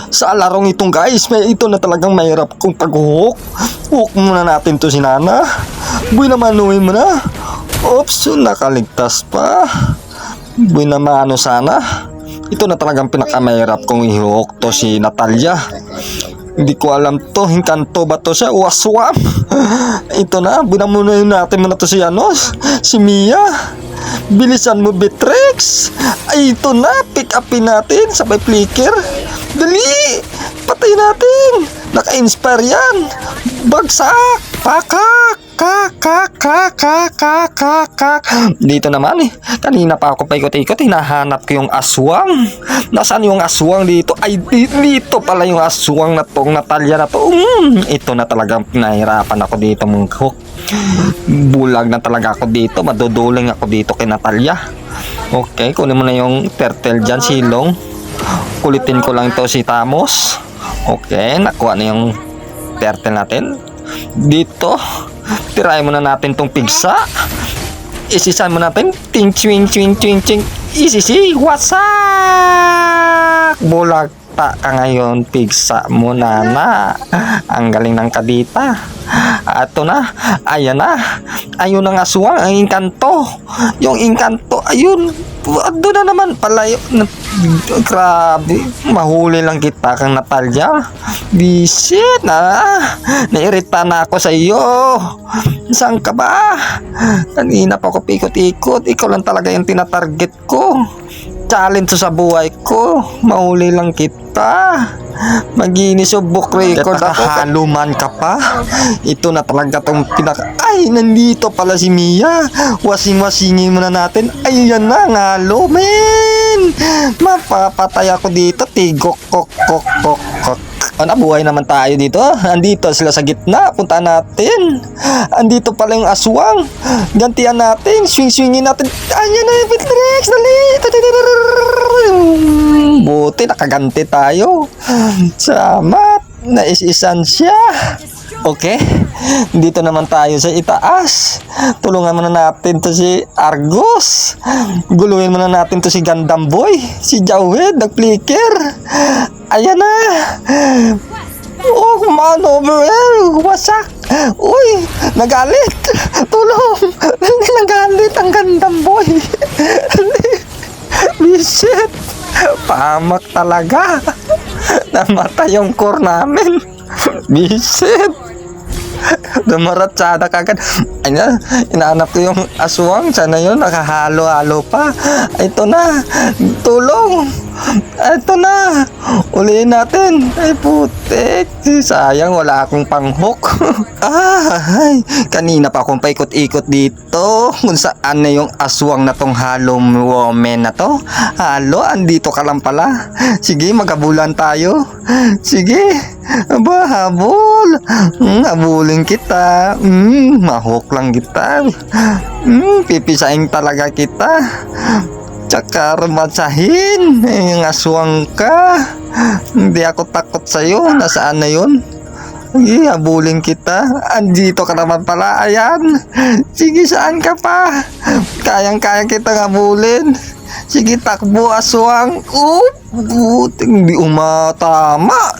Sa larong itong guys, ito na talagang mahirap kong pag-hook. Hook muna natin to si Nana. Boy naman, uwi mo na. Oops, nakaligtas pa. Boy naman, ano sana. Ito na talagang pinakamahirap kong i-hook to si Natalia. Hindi ko alam to, hinkanto ba to siya o aswam? Ito na, binamunayin natin muna to si si Mia. Bilisan mo, Beatrix. Ay, ito na, pick upin natin, sabay flicker. Dali, patay natin. Naka-inspire yan. Bagsak, pakak. Dito naman kanina pa ako paikot-ikot, hinahanap ko yung aswang. Nasaan yung aswang dito? Ay, dito pala yung aswang na tong Natalia na to. Ito na talagang pinahirapan ako dito mong hook. Bulag na talaga ako dito, maduduling ako dito kay Natalia. Okay, kunin mo na yung turtle dyan, silong. Kulitin ko lang to si Tamos. Okay, nakuha na yung turtle natin. Dito tirahin muna natin tong pigsa. Isisan mo natin. Ting ching ching ching ching. Isisi. Wasak. Bulag ta ka ngayon, pigsa mo, Nana. Ang galing ng kadita. Ato na. Ayan na. Ayun ang aswang. Ang inkanto. Yung inkanto. Ayun. Doon na naman pala. Grabe. Mahuli lang kita kang Natalia. Bisit na. Nairita na ako sa iyo. Saan ka ba? Kanina pa ako pikot-ikot. Ikaw lang talaga yung tinatarget ko. Challenge sa buhay ko. Mahuli lang kita. Maginis o book record ako. Haluman ka pa. Ito na talaga tong Ay, nandito pala si Mia. Wasing-wasingin muna natin. Ay, yan na. Ngalo, men. Mapapatay ako dito. Tigok, kok, kok, kok, kok. Buhay naman tayo dito. Andito sila sa gitna. Punta natin. Andito pala yung aswang. Gantian natin. Swing-swingin natin. Ayan na yung Beatrix. Dali. Buti nakaganti tayo. Salamat. Naisisan siya. Okay. Dito naman tayo sa itaas. Tulungan muna natin to si Argus. Guluhin muna natin to si Gundam Boy. Si Jawed, nag-flicker. Ayan na. Oh, man over here. Wasak. Uy, nagalit. Tulong. Nagalit ang Gundam Boy. Bisit. Pamak talaga. Namatay yung core namin. Bisit. Dumaratsada kagad. Ayan, inaanap ko yung aswang. Sana yun, nakahalo-halo pa. Ito na. Tulong. Ito na. Ulihin natin. Ay, putik. Sayang, wala akong pang-hook. Ay, kanina pa akong paikot-ikot dito. Kung saan na yung aswang na tong halo woman na to. Halo, andito ka lang pala. Sige, maghabulan tayo. Sige. Aba, habol. Habulin kita. Mahok lang kita. Pipisain talaga kita. Tsaka rematsahin. Yung aswang ka. Hindi ako takot sa'yo. Nasaan na yun? Sige, habulin kita. Andito ka naman pala. Ayan. Sige, saan ka pa? Kayang-kaya kita habulin. Sige, takbo, aswang. Hindi umatama.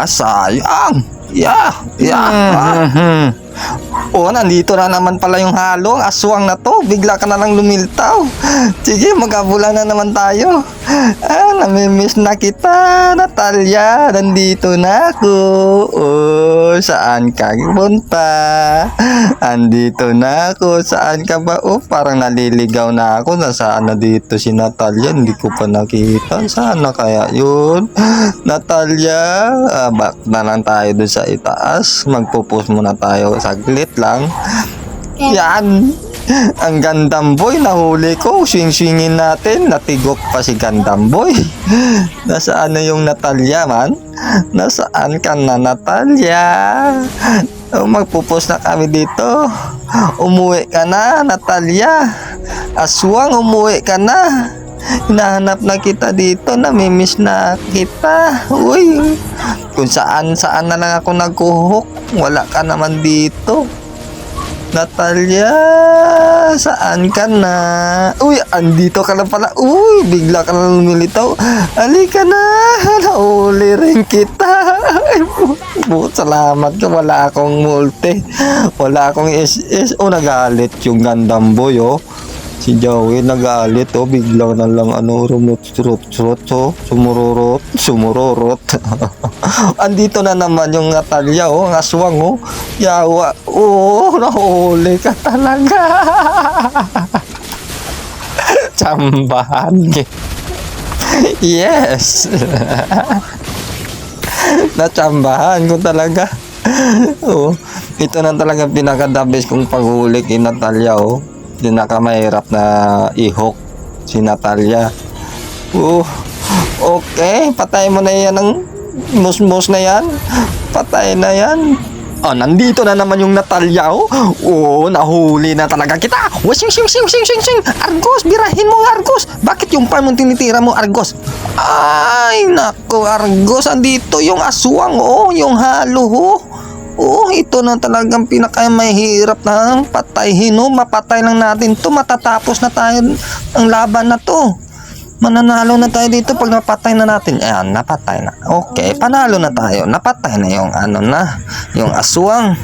Sayang. Nandito na naman pala yung halong aswang na to. Bigla ka na lang lumiltaw. Sige, maghabulan na naman tayo. Namimiss na kita, Natalia. Nandito na ako. Saan ka punta? Andito na ako. Saan ka ba? Parang naliligaw na ako. Nasaan na dito si Natalia? Hindi ko pa nakita. Saan na kaya yun? Natalia, back na lang tayo dun sa itaas. Magpo-post muna tayo. Saglit lang. Yan. Ang Gundam Boy, nahuli ko. Swing-swingin natin. Natigok pa si Gundam Boy. Nasaan na yung Natalia, man? Nasaan ka na, Natalia? Magpupos na kami dito. Umuwi ka na, Natalia. Aswang, umuwi ka na. Hinahanap na kita dito. Namimiss na kita. Uy. Kung saan na lang ako nagkuhok. Wala ka naman dito. Natalia, saan ka na? Uy, andito ka na pala. Uy, bigla ka na lumilitaw. Halika na. Nauli rin Patayin kita. Ay, salamat ka. Wala akong multi. Wala akong SS. Oh, nagalit yung Gundam Boy, oh. Si Joey nagalit, oh. Bigla na lang, rumot-rot-rot, oh. Sumururot. Andito na naman yung Natalia, oh. Ang aswang, oh. Yawa. Oh, nahuli ka talaga. Tsambahan. Yes. Natsambahan ko talaga. Oh, ito na talaga pinaka-the-best kong paghuli kay Natalia, oh. Pinakamahirap na ihok si Natalia. Oh, okay. Patay mo na yan ng musmos na yan. Patay na yan. Oh, nandito na naman yung Natalia, oh. Oh, nahuli na talaga kita. Washing. Argos, birahin mo, Argos. Bakit yung farm mong tinitira mo, Argos? Ay, nako, Argos. Andito yung aswang, oh. Yung halo, oh. Oh, ito na talagang pinakamahirap na patayin, oh. Mapatay lang natin to. Matatapos na tayo ang laban na to. Mananalo na tayo dito pag napatay na natin. Ayan, napatay na. Okay, panalo na tayo. Napatay na yung yung aswang.